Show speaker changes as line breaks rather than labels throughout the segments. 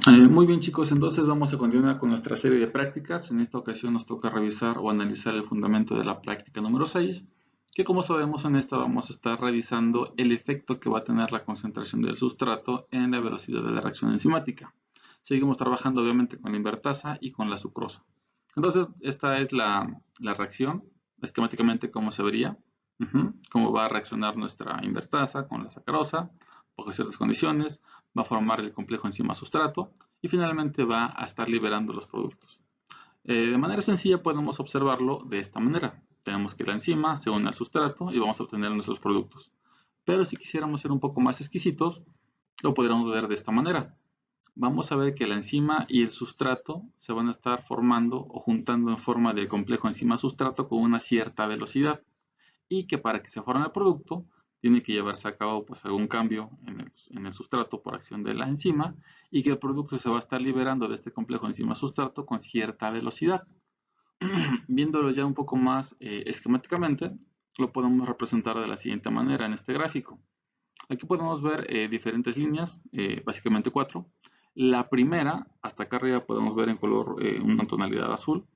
Muy bien chicos, entonces vamos a continuar con nuestra serie de prácticas. En esta ocasión nos toca revisar o analizar el fundamento de la práctica número 6, que como sabemos en esta vamos a estar revisando el efecto que va a tener la concentración del sustrato en la velocidad de la reacción enzimática. Seguimos trabajando obviamente con la invertasa y con la sucrosa. Entonces esta es la reacción, esquemáticamente cómo se vería, cómo va a reaccionar nuestra invertasa con la sacarosa, bajo ciertas condiciones, va a formar el complejo enzima sustrato y finalmente va a estar liberando los productos. De manera sencilla podemos observarlo de esta manera. Tenemos que la enzima se une al sustrato y vamos a obtener nuestros productos. Pero si quisiéramos ser un poco más exquisitos, lo podríamos ver de esta manera. Vamos a ver que la enzima y el sustrato se van a estar formando o juntando en forma de complejo enzima sustrato con una cierta velocidad y que para que se forme el producto tiene que llevarse a cabo pues algún cambio en el sustrato por acción de la enzima y que el producto se va a estar liberando de este complejo enzima sustrato con cierta velocidad. Viéndolo ya un poco más esquemáticamente, lo podemos representar de la siguiente manera en este gráfico. Aquí podemos ver diferentes líneas, básicamente cuatro. La primera, hasta acá arriba podemos ver en color una tonalidad azul,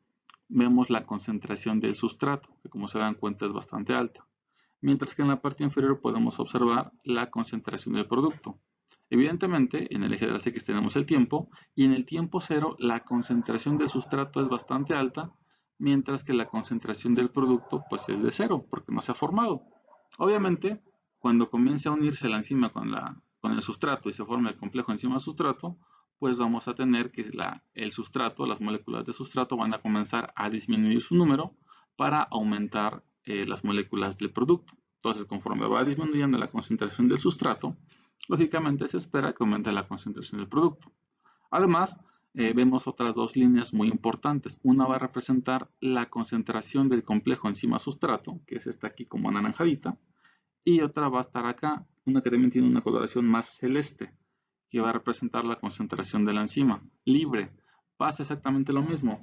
vemos la concentración del sustrato, que como se dan cuenta es bastante alta, mientras que en la parte inferior podemos observar la concentración del producto. Evidentemente, en el eje de las X tenemos el tiempo, y en el tiempo cero la concentración del sustrato es bastante alta, mientras que la concentración del producto pues es de cero, porque no se ha formado. Obviamente, cuando comience a unirse la enzima con el sustrato y se forme el complejo enzima-sustrato, pues vamos a tener que el sustrato, las moléculas de sustrato van a comenzar a disminuir su número para aumentar las moléculas del producto. Entonces, conforme va disminuyendo la concentración del sustrato, lógicamente se espera que aumente la concentración del producto. Además, vemos otras dos líneas muy importantes. Una va a representar la concentración del complejo enzima-sustrato, que es esta aquí como anaranjadita, y otra va a estar acá, una que también tiene una coloración más celeste, que va a representar la concentración de la enzima libre. Pasa exactamente lo mismo.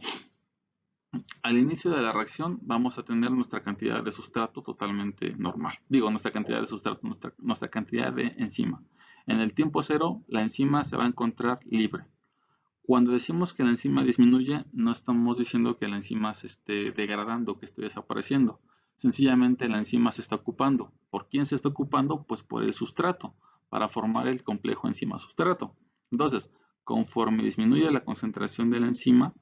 Al inicio de la reacción vamos a tener nuestra cantidad de sustrato totalmente normal. Digo, nuestra cantidad de sustrato, nuestra cantidad de enzima. En el tiempo cero, la enzima se va a encontrar libre. Cuando decimos que la enzima disminuye, no estamos diciendo que la enzima se esté degradando, que esté desapareciendo. Sencillamente la enzima se está ocupando. ¿Por quién se está ocupando? Pues por el sustrato, para formar el complejo enzima-sustrato. Entonces, conforme disminuye la concentración de la enzima,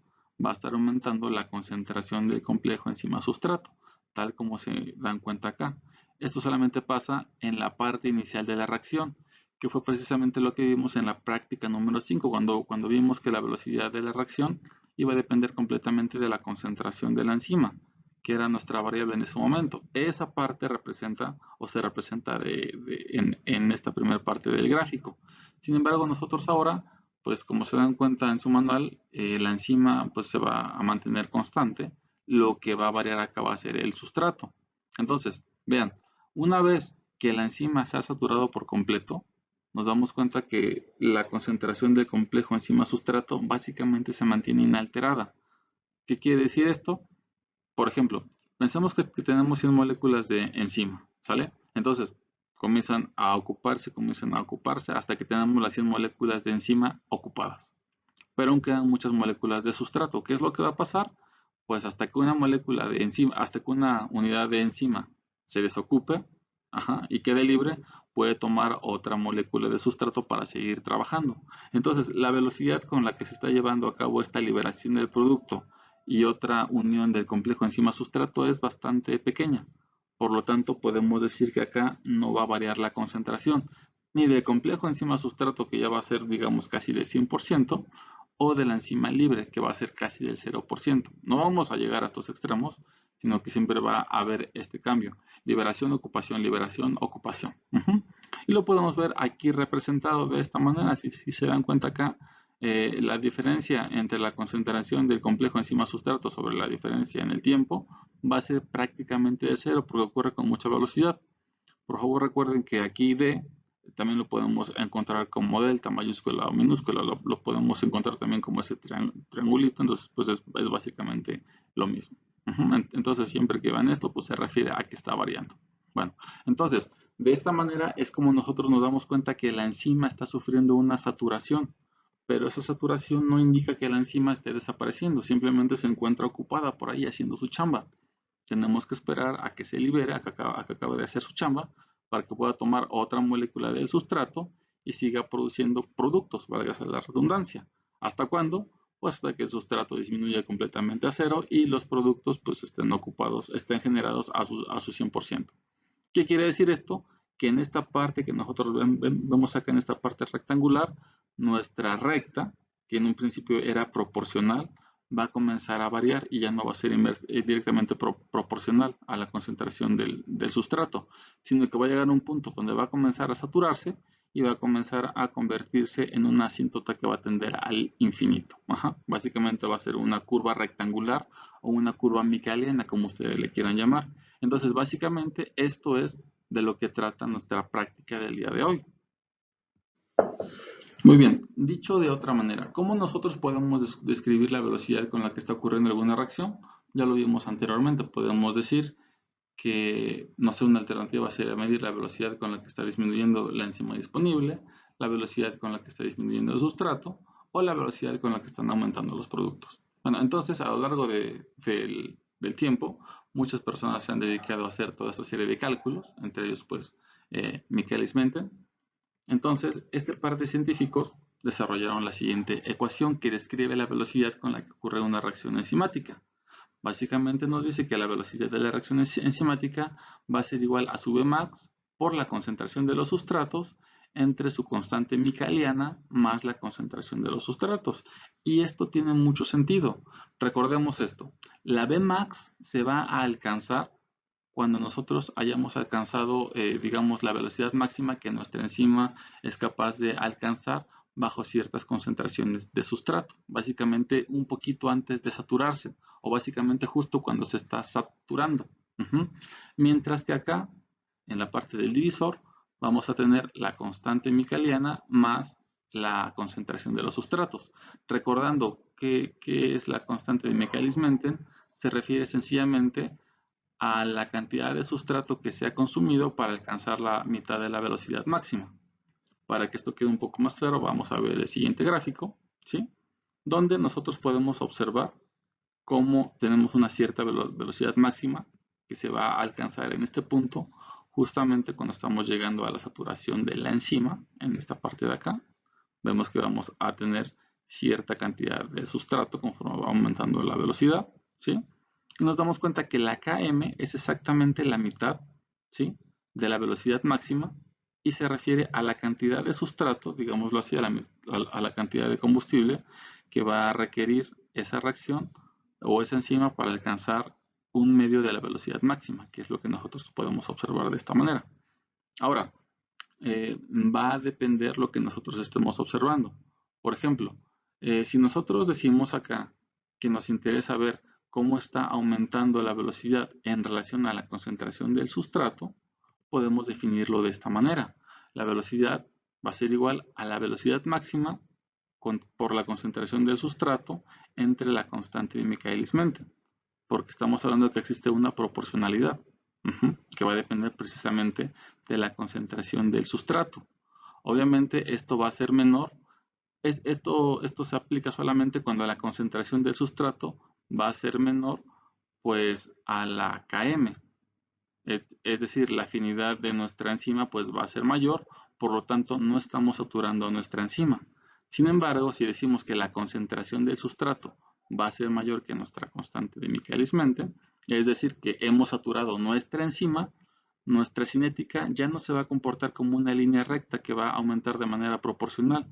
va a estar aumentando la concentración del complejo enzima-sustrato, tal como se dan cuenta acá. Esto solamente pasa en la parte inicial de la reacción, que fue precisamente lo que vimos en la práctica número 5, cuando vimos que la velocidad de la reacción iba a depender completamente de la concentración de la enzima, que era nuestra variable en ese momento. Esa parte representa o se representa en esta primera parte del gráfico. Sin embargo, nosotros ahora, pues como se dan cuenta en su manual, la enzima pues se va a mantener constante. Lo que va a variar acá va a ser el sustrato. Entonces, vean, una vez que la enzima se ha saturado por completo, nos damos cuenta que la concentración del complejo enzima-sustrato básicamente se mantiene inalterada. ¿Qué quiere decir esto? Por ejemplo, pensamos que tenemos 100 moléculas de enzima, ¿sale? Entonces, comienzan a ocuparse hasta que tenemos las 100 moléculas de enzima ocupadas. Pero aún quedan muchas moléculas de sustrato. ¿Qué es lo que va a pasar? Pues hasta que una molécula de enzima, hasta que una unidad de enzima se desocupe, y quede libre, puede tomar otra molécula de sustrato para seguir trabajando. Entonces, la velocidad con la que se está llevando a cabo esta liberación del producto y otra unión del complejo enzima-sustrato es bastante pequeña. Por lo tanto, podemos decir que acá no va a variar la concentración, ni del complejo enzima-sustrato, que ya va a ser, digamos, casi del 100%, o de la enzima libre, que va a ser casi del 0%. No vamos a llegar a estos extremos, sino que siempre va a haber este cambio. Liberación, ocupación. Y lo podemos ver aquí representado de esta manera. Si se dan cuenta acá, la diferencia entre la concentración del complejo enzima sustrato sobre la diferencia en el tiempo va a ser prácticamente de cero porque ocurre con mucha velocidad. Por favor recuerden que aquí D también lo podemos encontrar como delta mayúscula o minúscula, lo podemos encontrar también como ese triangulito, entonces pues es básicamente lo mismo. Entonces siempre que vean esto pues se refiere a que está variando. Bueno, entonces de esta manera es como nosotros nos damos cuenta que la enzima está sufriendo una saturación. pero esa saturación no indica que la enzima esté desapareciendo, simplemente se encuentra ocupada por ahí haciendo su chamba. Tenemos que esperar a que se libere, a que acabe de hacer su chamba, para que pueda tomar otra molécula del sustrato y siga produciendo productos, valga la redundancia. ¿Hasta cuándo? Pues hasta que el sustrato disminuya completamente a cero y los productos pues estén ocupados, estén generados a su 100%. ¿Qué quiere decir esto? Que en esta parte que nosotros vemos acá en esta parte rectangular, nuestra recta, que en un principio era proporcional, va a comenzar a variar y ya no va a ser directamente proporcional a la concentración del sustrato, sino que va a llegar a un punto donde va a comenzar a saturarse y va a comenzar a convertirse en una asíntota que va a tender al infinito. Ajá. Básicamente va a ser una curva rectangular o una curva micaeliana, como ustedes le quieran llamar. Entonces, básicamente esto es de lo que trata nuestra práctica del día de hoy. Muy bien, dicho de otra manera, ¿cómo nosotros podemos describir la velocidad con la que está ocurriendo alguna reacción? Ya lo vimos anteriormente, podemos decir que, no sé, una alternativa sería medir la velocidad con la que está disminuyendo la enzima disponible, la velocidad con la que está disminuyendo el sustrato o la velocidad con la que están aumentando los productos. Bueno, entonces a lo largo del tiempo, muchas personas se han dedicado a hacer toda esta serie de cálculos, entre ellos pues Michaelis-Menten. Entonces, este par de científicos desarrollaron la siguiente ecuación que describe la velocidad con la que ocurre una reacción enzimática. Básicamente nos dice que la velocidad de la reacción enzimática va a ser igual a su Vmax por la concentración de los sustratos entre su constante micaeliana más la concentración de los sustratos. Y esto tiene mucho sentido. Recordemos esto. La Vmax se va a alcanzar cuando nosotros hayamos alcanzado, digamos, la velocidad máxima que nuestra enzima es capaz de alcanzar bajo ciertas concentraciones de sustrato, básicamente un poquito antes de saturarse o básicamente justo cuando se está saturando. Mientras que acá, en la parte del divisor, vamos a tener la constante micaeliana más la concentración de los sustratos. Recordando que es la constante de Michaelis-Menten, se refiere sencillamente a la cantidad de sustrato que se ha consumido para alcanzar la mitad de la velocidad máxima. Para que esto quede un poco más claro, vamos a ver el siguiente gráfico, ¿sí? Donde nosotros podemos observar cómo tenemos una cierta velocidad máxima que se va a alcanzar en este punto, justamente cuando estamos llegando a la saturación de la enzima, en esta parte de acá. Vemos que vamos a tener cierta cantidad de sustrato conforme va aumentando la velocidad, ¿sí? Y nos damos cuenta que la Km es exactamente la mitad, ¿sí?, de la velocidad máxima y se refiere a la cantidad de sustrato, digámoslo así, a la cantidad de combustible que va a requerir esa reacción o esa enzima para alcanzar un medio de la velocidad máxima, que es lo que nosotros podemos observar de esta manera. Ahora, va a depender lo que nosotros estemos observando. Por ejemplo, si nosotros decimos acá que nos interesa ver cómo está aumentando la velocidad en relación a la concentración del sustrato, podemos definirlo de esta manera. La velocidad va a ser igual a la velocidad máxima por la concentración del sustrato entre la constante de Michaelis-Menten, porque estamos hablando de que existe una proporcionalidad que va a depender precisamente de la concentración del sustrato. Obviamente esto va a ser menor. Esto se aplica solamente cuando la concentración del sustrato va a ser menor pues a la Km. Es decir, la afinidad de nuestra enzima pues va a ser mayor, por lo tanto no estamos saturando nuestra enzima. Sin embargo, si decimos que la concentración del sustrato va a ser mayor que nuestra constante de Michaelis-Menten, es decir, que hemos saturado nuestra enzima, nuestra cinética ya no se va a comportar como una línea recta que va a aumentar de manera proporcional,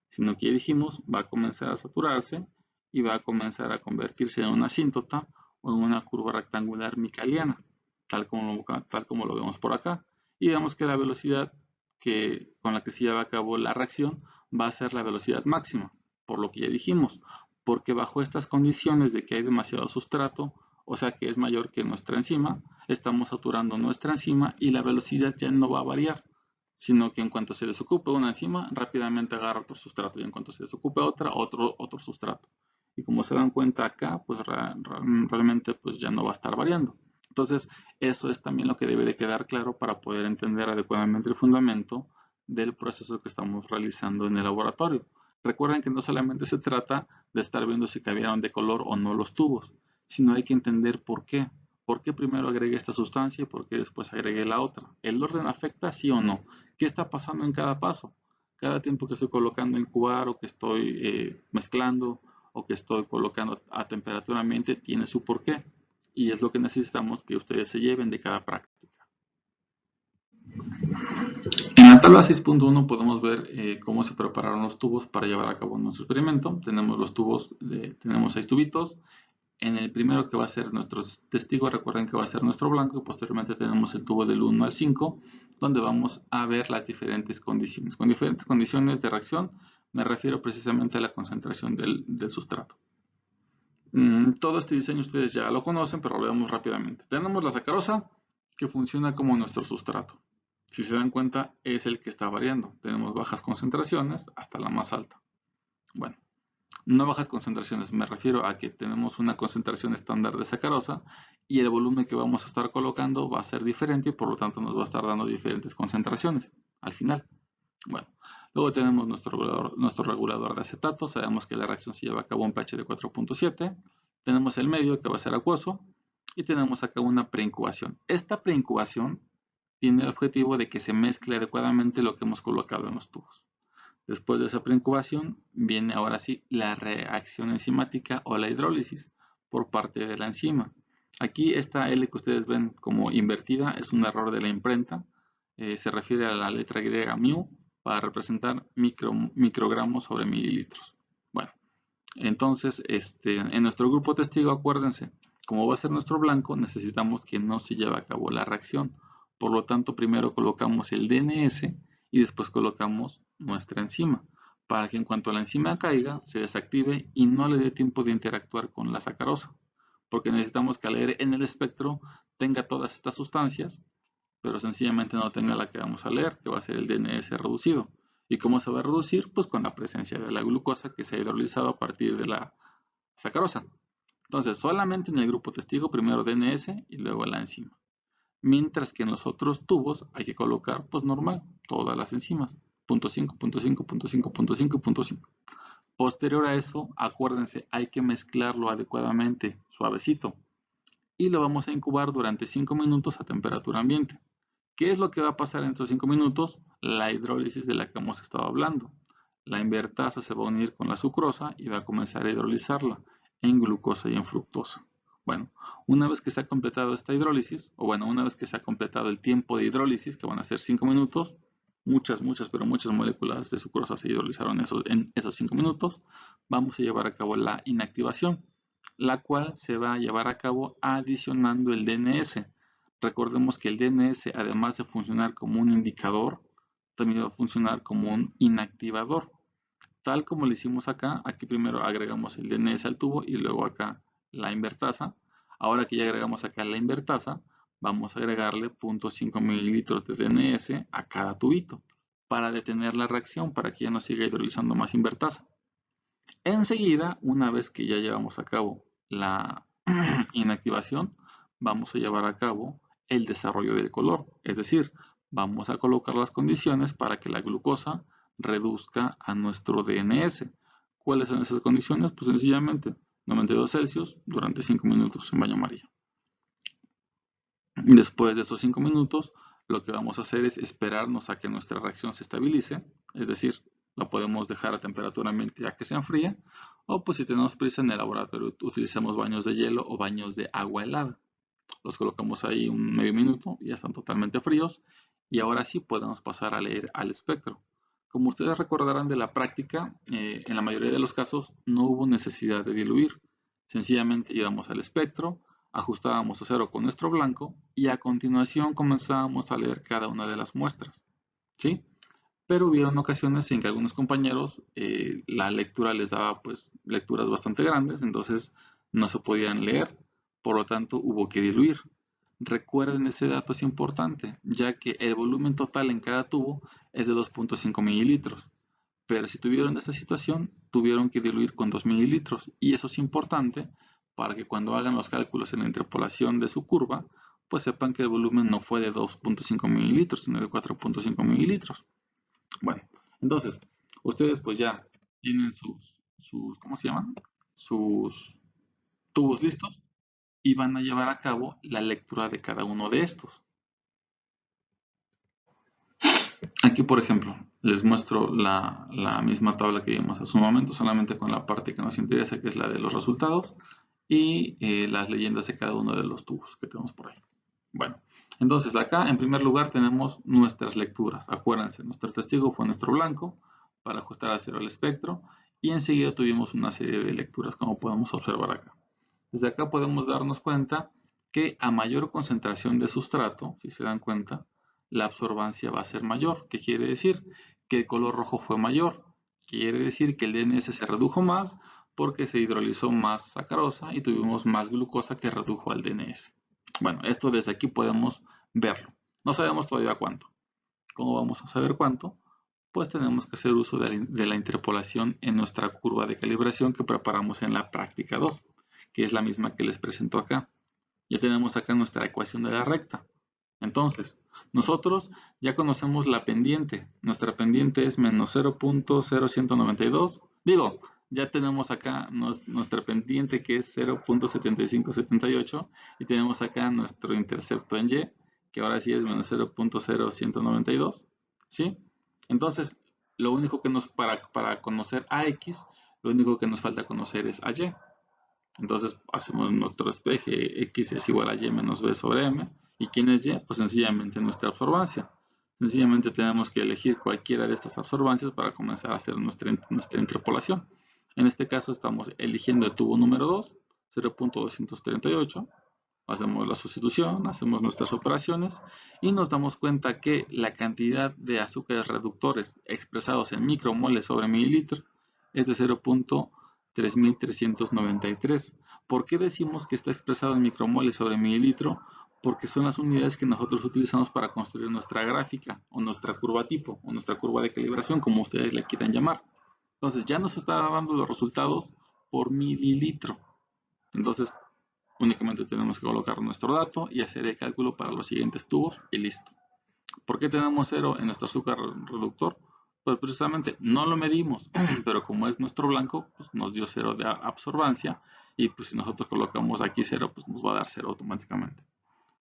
sino que ya dijimos, va a comenzar a saturarse y va a comenzar a convertirse en una asíntota o en una curva rectangular micaeliana, tal como lo vemos por acá. Y vemos que la velocidad con la que se lleva a cabo la reacción va a ser la velocidad máxima, por lo que ya dijimos, porque bajo estas condiciones de que hay demasiado sustrato, o sea que es mayor que nuestra enzima, estamos saturando nuestra enzima y la velocidad ya no va a variar, sino que en cuanto se desocupe una enzima, rápidamente agarra otro sustrato y en cuanto se desocupe otra, otro sustrato. Y como se dan cuenta acá, pues realmente pues ya no va a estar variando. Entonces, eso es también lo que debe de quedar claro para poder entender adecuadamente el fundamento del proceso que estamos realizando en el laboratorio. Recuerden que no solamente se trata de estar viendo si cambiaron de color o no los tubos, sino hay que entender por qué. ¿Por qué primero agregué esta sustancia y por qué después agregué la otra? ¿El orden afecta sí o no? ¿Qué está pasando en cada paso? Cada tiempo que estoy colocando en incubar o que estoy mezclando o que estoy colocando a temperatura ambiente tiene su porqué. Y es lo que necesitamos que ustedes se lleven de cada práctica. En la tabla 6.1 podemos ver cómo se prepararon los tubos para llevar a cabo nuestro experimento. Tenemos los tubos, tenemos 6 tubitos. En el primero que va a ser nuestro testigo, recuerden que va a ser nuestro blanco, y posteriormente tenemos el tubo del 1 al 5, donde vamos a ver las diferentes condiciones. Con diferentes condiciones de reacción me refiero precisamente a la concentración del sustrato. Todo este diseño ustedes ya lo conocen, pero lo veamos rápidamente. Tenemos la sacarosa, que funciona como nuestro sustrato. Si se dan cuenta, es el que está variando. Tenemos bajas concentraciones hasta la más alta. Bueno, no bajas concentraciones, me refiero a que tenemos una concentración estándar de sacarosa y el volumen que vamos a estar colocando va a ser diferente y por lo tanto nos va a estar dando diferentes concentraciones al final. Bueno, luego tenemos nuestro regulador de acetato, sabemos que la reacción se lleva a cabo en pH de 4.7, tenemos el medio que va a ser acuoso y tenemos acá una preincubación. Esta preincubación tiene el objetivo de que se mezcle adecuadamente lo que hemos colocado en los tubos. Después de esa preincubación viene ahora sí la reacción enzimática o la hidrólisis por parte de la enzima. Aquí esta L que ustedes ven como invertida es un error de la imprenta. Se refiere a la letra griega mu para representar microgramos sobre mililitros. Bueno, entonces en nuestro grupo testigo, acuérdense, como va a ser nuestro blanco, necesitamos que no se lleve a cabo la reacción. Por lo tanto, primero colocamos el DNS y después colocamos nuestra enzima, para que en cuanto la enzima caiga, se desactive y no le dé tiempo de interactuar con la sacarosa, porque necesitamos que al leer en el espectro tenga todas estas sustancias, pero sencillamente no tenga la que vamos a leer, que va a ser el DNS reducido. ¿Y cómo se va a reducir? Pues con la presencia de la glucosa que se ha hidrolizado a partir de la sacarosa. Entonces, solamente en el grupo testigo, primero DNS y luego la enzima. Mientras que en los otros tubos hay que colocar, pues normal, todas las enzimas. Punto 5, punto 5, punto 5, punto 5, punto 5. Posterior a eso, acuérdense, hay que mezclarlo adecuadamente, suavecito. Y lo vamos a incubar durante 5 minutos a temperatura ambiente. ¿Qué es lo que va a pasar en estos 5 minutos? La hidrólisis de la que hemos estado hablando. La invertasa se va a unir con la sucrosa y va a comenzar a hidrolizarla en glucosa y en fructosa. Bueno, una vez que se ha completado esta hidrólisis, o bueno, una vez que se ha completado el tiempo de hidrólisis, que van a ser 5 minutos, muchas moléculas de sucrosa se hidrolizaron en esos 5 minutos, vamos a llevar a cabo la inactivación, la cual se va a llevar a cabo adicionando el DNS. Recordemos que el DNS, además de funcionar como un indicador, también va a funcionar como un inactivador. Tal como lo hicimos acá, aquí primero agregamos el DNS al tubo y luego acá la invertasa. Ahora que ya agregamos acá la invertasa, vamos a agregarle 0.5 mililitros de DNS a cada tubito para detener la reacción, para que ya no siga hidrolizando más invertasa. Enseguida, una vez que ya llevamos a cabo la inactivación, vamos a llevar a cabo el desarrollo del color, es decir, vamos a colocar las condiciones para que la glucosa reduzca a nuestro DNS. ¿Cuáles son esas condiciones? Pues sencillamente 92 Celsius durante 5 minutos en baño amarillo. Después de esos 5 minutos, lo que vamos a hacer es esperarnos a que nuestra reacción se estabilice, es decir, lo podemos dejar a temperatura ambiente ya que se enfríe, o pues si tenemos prisa en el laboratorio utilizamos baños de hielo o baños de agua helada. Los colocamos ahí un medio minuto, ya están totalmente fríos y ahora sí podemos pasar a leer al espectro. Como ustedes recordarán de la práctica, en la mayoría de los casos no hubo necesidad de diluir. Sencillamente íbamos al espectro, ajustábamos a cero con nuestro blanco y a continuación comenzábamos a leer cada una de las muestras. ¿Sí? Pero hubieron ocasiones en que algunos compañeros la lectura les daba pues lecturas bastante grandes, entonces no se podían leer, por lo tanto hubo que diluir. Recuerden, ese dato es importante, ya que el volumen total en cada tubo es de 2.5 mililitros, pero si tuvieron esta situación, tuvieron que diluir con 2 mililitros, y eso es importante para que cuando hagan los cálculos en la interpolación de su curva, pues sepan que el volumen no fue de 2.5 mililitros, sino de 4.5 mililitros. Bueno, entonces, ustedes pues ya tienen ¿cómo se llaman? Sus tubos listos y van a llevar a cabo la lectura de cada uno de estos. Aquí, por ejemplo, les muestro la misma tabla que vimos hace un momento, solamente con la parte que nos interesa, que es la de los resultados y las leyendas de cada uno de los tubos que tenemos por ahí. Bueno, entonces acá en primer lugar tenemos nuestras lecturas. Acuérdense, nuestro testigo fue nuestro blanco para ajustar a cero el espectro y enseguida tuvimos una serie de lecturas como podemos observar acá. Desde acá podemos darnos cuenta que a mayor concentración de sustrato, si se dan cuenta, la absorbancia va a ser mayor. ¿Qué quiere decir? Que el color rojo fue mayor. Quiere decir que el DNS se redujo más porque se hidrolizó más sacarosa y tuvimos más glucosa que redujo al DNS. Bueno, esto desde aquí podemos verlo. No sabemos todavía cuánto. ¿Cómo vamos a saber cuánto? Pues tenemos que hacer uso de la interpolación en nuestra curva de calibración que preparamos en la práctica 2, que es la misma que les presento acá. Ya tenemos acá nuestra ecuación de la recta. Entonces, nosotros ya conocemos la pendiente. Nuestra pendiente es menos 0.0192. Digo, ya tenemos acá nuestra pendiente que es 0.7578 y tenemos acá nuestro intercepto en Y, que ahora sí es menos 0.0192. ¿Sí? Entonces, lo único que para conocer a X, lo único que nos falta conocer es a Y. Entonces hacemos nuestro espeje, X es igual a Y menos B sobre M. ¿Y quién es Y? Pues sencillamente nuestra absorbancia. Sencillamente tenemos que elegir cualquiera de estas absorbancias para comenzar a hacer nuestra interpolación. En este caso estamos eligiendo el tubo número 2, 0.238. Hacemos la sustitución, hacemos nuestras operaciones y nos damos cuenta que la cantidad de azúcares reductores expresados en micromoles sobre mililitro es de 0.3393. ¿Por qué decimos que está expresado en micromoles sobre mililitro? Porque son las unidades que nosotros utilizamos para construir nuestra gráfica o nuestra curva tipo o nuestra curva de calibración, como ustedes le quieran llamar. Entonces ya nos está dando los resultados por mililitro. Entonces únicamente tenemos que colocar nuestro dato y hacer el cálculo para los siguientes tubos y listo. ¿Por qué tenemos 0 en nuestro azúcar reductor? Pues precisamente no lo medimos, pero como es nuestro blanco, pues nos dio 0 de absorbancia y pues si nosotros colocamos aquí 0, pues nos va a dar 0 automáticamente.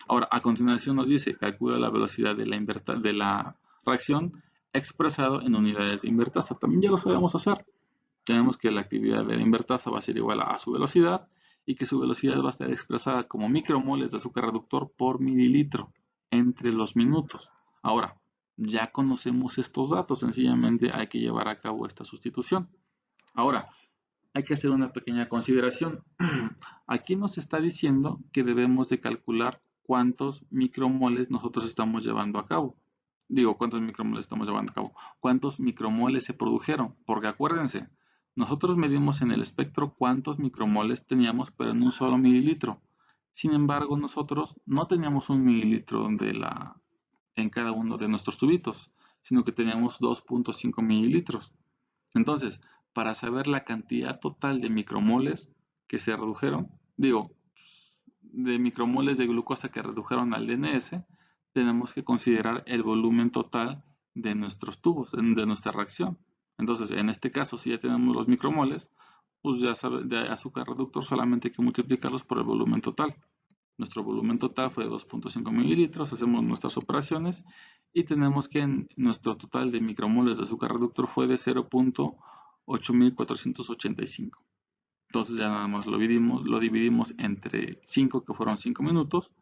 Ahora, a continuación nos dice, calcula la velocidad de la reacción expresado en unidades de invertasa. También ya lo sabemos hacer. Tenemos que la actividad de la invertasa va a ser igual a su velocidad y que su velocidad va a estar expresada como micromoles de azúcar reductor por mililitro entre los minutos. Ahora, ya conocemos estos datos, sencillamente hay que llevar a cabo esta sustitución. Ahora, hay que hacer una pequeña consideración. Aquí nos está diciendo que debemos de calcular cuántos micromoles nosotros estamos llevando a cabo. Digo, cuántos micromoles estamos llevando a cabo. Cuántos micromoles se produjeron. Porque acuérdense, nosotros medimos en el espectro cuántos micromoles teníamos, pero en un solo mililitro. Sin embargo, nosotros no teníamos un mililitro en cada uno de nuestros tubitos, sino que teníamos 2.5 mililitros. Entonces, para saber la cantidad total de micromoles que se redujeron, digo, de micromoles de glucosa que redujeron al DNS, tenemos que considerar el volumen total de nuestros tubos, de nuestra reacción. Entonces, en este caso, si ya tenemos los micromoles, pues ya sabe, de azúcar reductor solamente hay que multiplicarlos por el volumen total. Nuestro volumen total fue de 2.5 mililitros, hacemos nuestras operaciones y tenemos que nuestro total de micromoles de azúcar reductor fue de 0.8485. Entonces ya nada más lo dividimos entre 5, que fueron 5 minutos,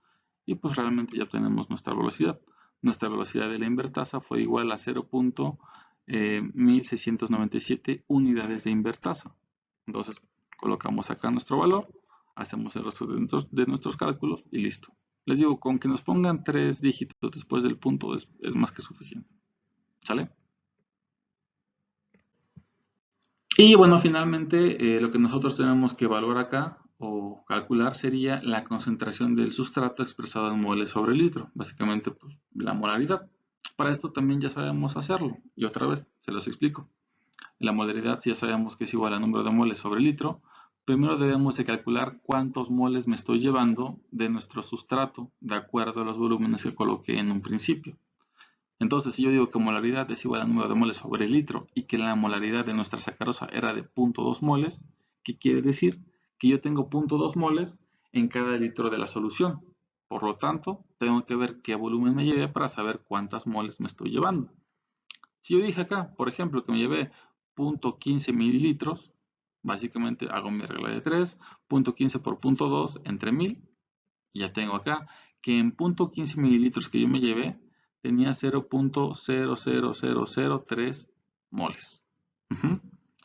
y pues realmente ya obtenemos nuestra velocidad. Nuestra velocidad de la invertasa fue igual a 0.1697 unidades de invertasa. Entonces colocamos acá nuestro valor, hacemos el resto de nuestros cálculos y listo. Les digo, con que nos pongan 3 dígitos después del punto es más que suficiente. ¿Sale? Y bueno, finalmente lo que nosotros tenemos que evaluar acá o calcular sería la concentración del sustrato expresado en moles sobre litro, básicamente pues, la molaridad. Para esto también ya sabemos hacerlo y otra vez se los explico. La molaridad ya sabemos que es igual al número de moles sobre litro. Primero debemos de calcular cuántos moles me estoy llevando de nuestro sustrato de acuerdo a los volúmenes que coloqué en un principio. Entonces, si yo digo que molaridad es igual al número de moles sobre el litro y que la molaridad de nuestra sacarosa era de 0.2 moles, ¿qué quiere decir? Que yo tengo 0.2 moles en cada litro de la solución. Por lo tanto, tengo que ver qué volumen me llevé para saber cuántas moles me estoy llevando. Si yo dije acá, por ejemplo, que me llevé 0.15 mililitros, básicamente hago mi regla de 3, 0.15 por 0.2 entre 1000, y ya tengo acá que en 0.15 mililitros que yo me llevé, tenía 0.00003 moles.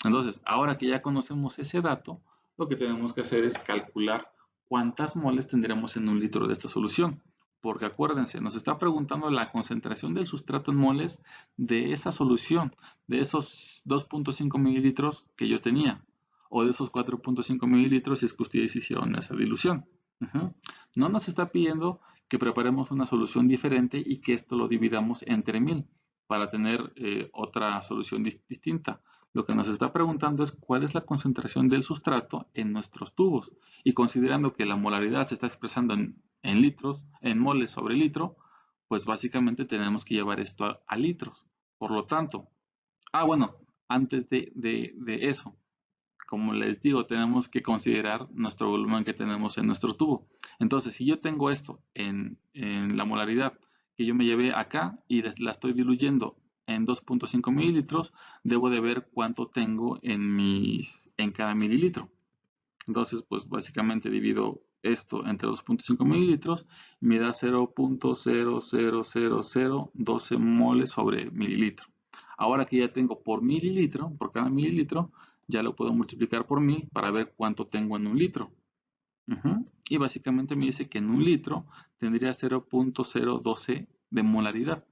Entonces, ahora que ya conocemos ese dato, lo que tenemos que hacer es calcular cuántas moles tendremos en un litro de esta solución. Porque acuérdense, nos está preguntando la concentración del sustrato en moles de esa solución, de esos 2.5 mililitros que yo tenía, o de esos 4.5 mililitros si es que ustedes hicieron esa dilución. No nos está pidiendo que preparemos una solución diferente y que esto lo dividamos entre 1000 para tener otra solución distinta. Lo que nos está preguntando es cuál es la concentración del sustrato en nuestros tubos. Y considerando que la molaridad se está expresando en litros, en moles sobre litro, pues básicamente tenemos que llevar esto a litros. Por lo tanto, bueno, antes de eso, como les digo, tenemos que considerar nuestro volumen que tenemos en nuestro tubo. Entonces, si yo tengo esto en la molaridad que yo me llevé acá y la estoy diluyendo en 2.5 mililitros, debo de ver cuánto tengo en cada mililitro. Entonces, pues básicamente divido esto entre 2.5 mililitros y me da 0.00012 moles sobre mililitro. Ahora que ya tengo por mililitro, por cada mililitro, ya lo puedo multiplicar por 1000 para ver cuánto tengo en un litro. Y básicamente me dice que en un litro tendría 0.012 de molaridad,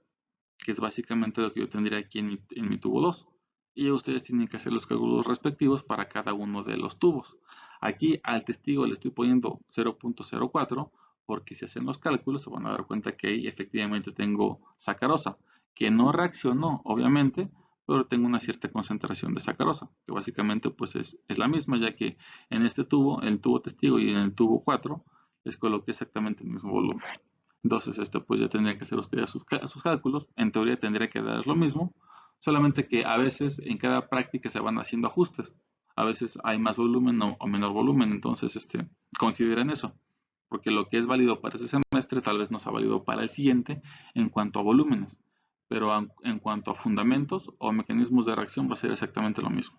que es básicamente lo que yo tendría aquí en mi tubo 2. Y ustedes tienen que hacer los cálculos respectivos para cada uno de los tubos. Aquí al testigo le estoy poniendo 0.04 porque si hacen los cálculos se van a dar cuenta que ahí efectivamente tengo sacarosa, que no reaccionó obviamente, pero tengo una cierta concentración de sacarosa, que básicamente pues es la misma, ya que en este tubo, el tubo testigo y en el tubo 4, les coloqué exactamente el mismo volumen. Entonces, esto pues ya tendría que hacer ustedes sus cálculos. En teoría tendría que dar lo mismo, solamente que a veces en cada práctica se van haciendo ajustes. A veces hay más volumen o menor volumen, entonces consideren eso, porque lo que es válido para ese semestre tal vez no sea válido para el siguiente en cuanto a volúmenes, pero en cuanto a fundamentos o mecanismos de reacción va a ser exactamente lo mismo.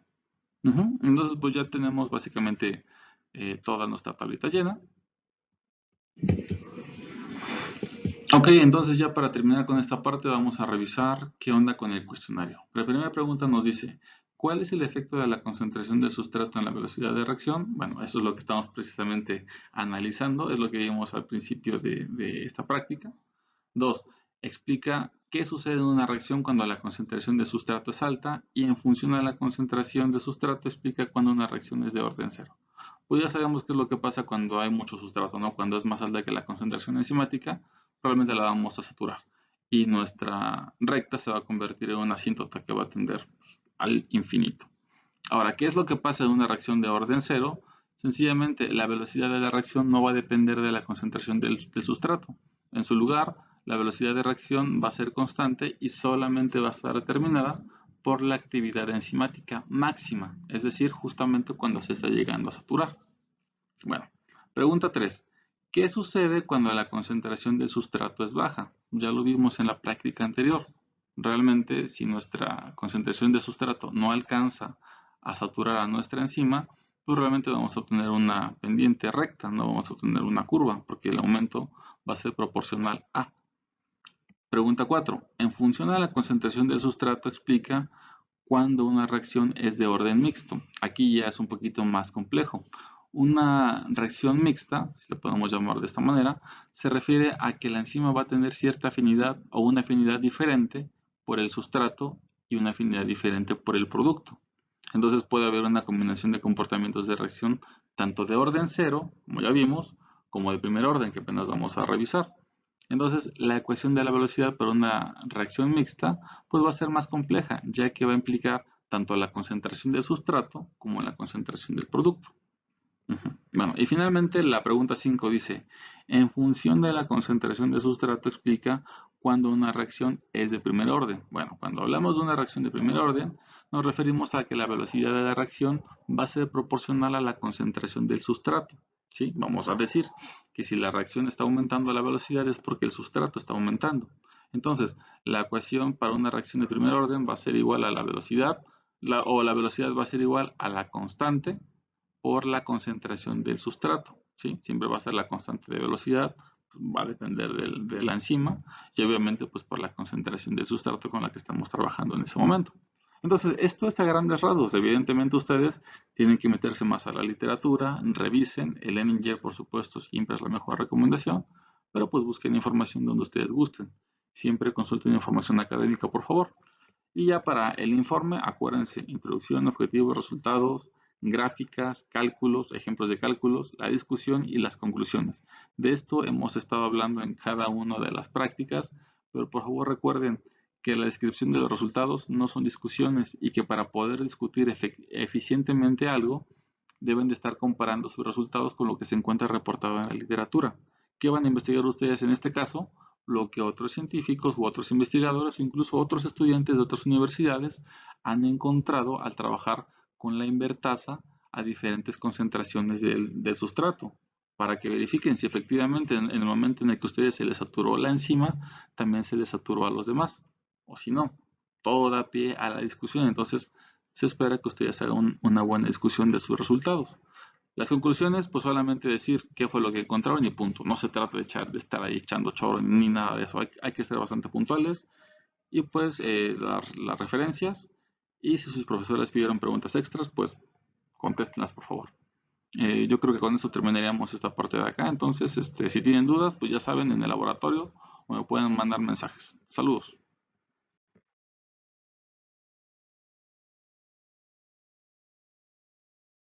Entonces, pues ya tenemos básicamente toda nuestra tablita llena. Ok, entonces ya para terminar con esta parte vamos a revisar qué onda con el cuestionario. La primera pregunta nos dice, ¿cuál es el efecto de la concentración del sustrato en la velocidad de reacción? Bueno, eso es lo que estamos precisamente analizando, es lo que vimos al principio de esta práctica. 2. Explica qué sucede en una reacción cuando la concentración de sustrato es alta y en función de la concentración de sustrato explica cuando una reacción es de orden cero. Pues ya sabemos qué es lo que pasa cuando hay mucho sustrato, ¿no? Cuando es más alta que la concentración enzimática, probablemente la vamos a saturar y nuestra recta se va a convertir en una asíntota que va a tender al infinito. Ahora, ¿qué es lo que pasa en una reacción de orden cero? Sencillamente, la velocidad de la reacción no va a depender de la concentración del sustrato. En su lugar, la velocidad de reacción va a ser constante y solamente va a estar determinada por la actividad enzimática máxima, es decir, justamente cuando se está llegando a saturar. Bueno, pregunta 3. ¿Qué sucede cuando la concentración del sustrato es baja? Ya lo vimos en la práctica anterior. Realmente, si nuestra concentración de sustrato no alcanza a saturar a nuestra enzima, pues realmente vamos a obtener una pendiente recta, no vamos a obtener una curva, porque el aumento va a ser proporcional a. Pregunta 4. En función a la concentración del sustrato explica cuando una reacción es de orden mixto. Aquí ya es un poquito más complejo. Una reacción mixta, si la podemos llamar de esta manera, se refiere a que la enzima va a tener cierta afinidad o una afinidad diferente por el sustrato y una afinidad diferente por el producto. Entonces puede haber una combinación de comportamientos de reacción tanto de orden cero, como ya vimos, como de primer orden, que apenas vamos a revisar. Entonces, la ecuación de la velocidad para una reacción mixta pues va a ser más compleja, ya que va a implicar tanto la concentración del sustrato como la concentración del producto. Bueno, y finalmente la pregunta 5 dice, En función de la concentración de sustrato explica cuando una reacción es de primer orden. Bueno, cuando hablamos de una reacción de primer orden, nos referimos a que la velocidad de la reacción va a ser proporcional a la concentración del sustrato. ¿Sí? Vamos a decir que si la reacción está aumentando la velocidad es porque el sustrato está aumentando. Entonces, la ecuación para una reacción de primer orden va a ser igual a la velocidad, o la velocidad va a ser igual a la constante por la concentración del sustrato. ¿Sí? Siempre va a ser la constante de velocidad, pues, va a depender de la enzima y obviamente pues por la concentración del sustrato con la que estamos trabajando en ese momento. Entonces, esto es a grandes rasgos. Evidentemente ustedes tienen que meterse más a la literatura, revisen. El Leninger, por supuesto, siempre es la mejor recomendación, pero pues busquen información donde ustedes gusten. Siempre consulten información académica, por favor. Y ya para el informe, acuérdense, introducción, objetivos, resultados, gráficas, cálculos, ejemplos de cálculos, la discusión y las conclusiones. De esto hemos estado hablando en cada una de las prácticas, pero por favor recuerden que la descripción de los resultados no son discusiones y que para poder discutir eficientemente algo, deben de estar comparando sus resultados con lo que se encuentra reportado en la literatura. ¿Qué van a investigar ustedes en este caso? Lo que otros científicos u otros investigadores o incluso otros estudiantes de otras universidades han encontrado al trabajar con la invertasa a diferentes concentraciones del sustrato, para que verifiquen si efectivamente en el momento en el que a ustedes se les saturó la enzima, también se les saturó a los demás, o si no, todo da pie a la discusión. Entonces se espera que ustedes hagan una buena discusión de sus resultados. Las conclusiones, pues solamente decir qué fue lo que encontraron y punto. No se trata de estar ahí echando choro ni nada de eso. Hay que ser bastante puntuales. Y pues las referencias. Y si sus profesores pidieron preguntas extras, pues contéstenlas por favor. Yo creo que con esto terminaríamos esta parte de acá. Entonces, si tienen dudas, pues ya saben, en el laboratorio o me pueden mandar mensajes. Saludos.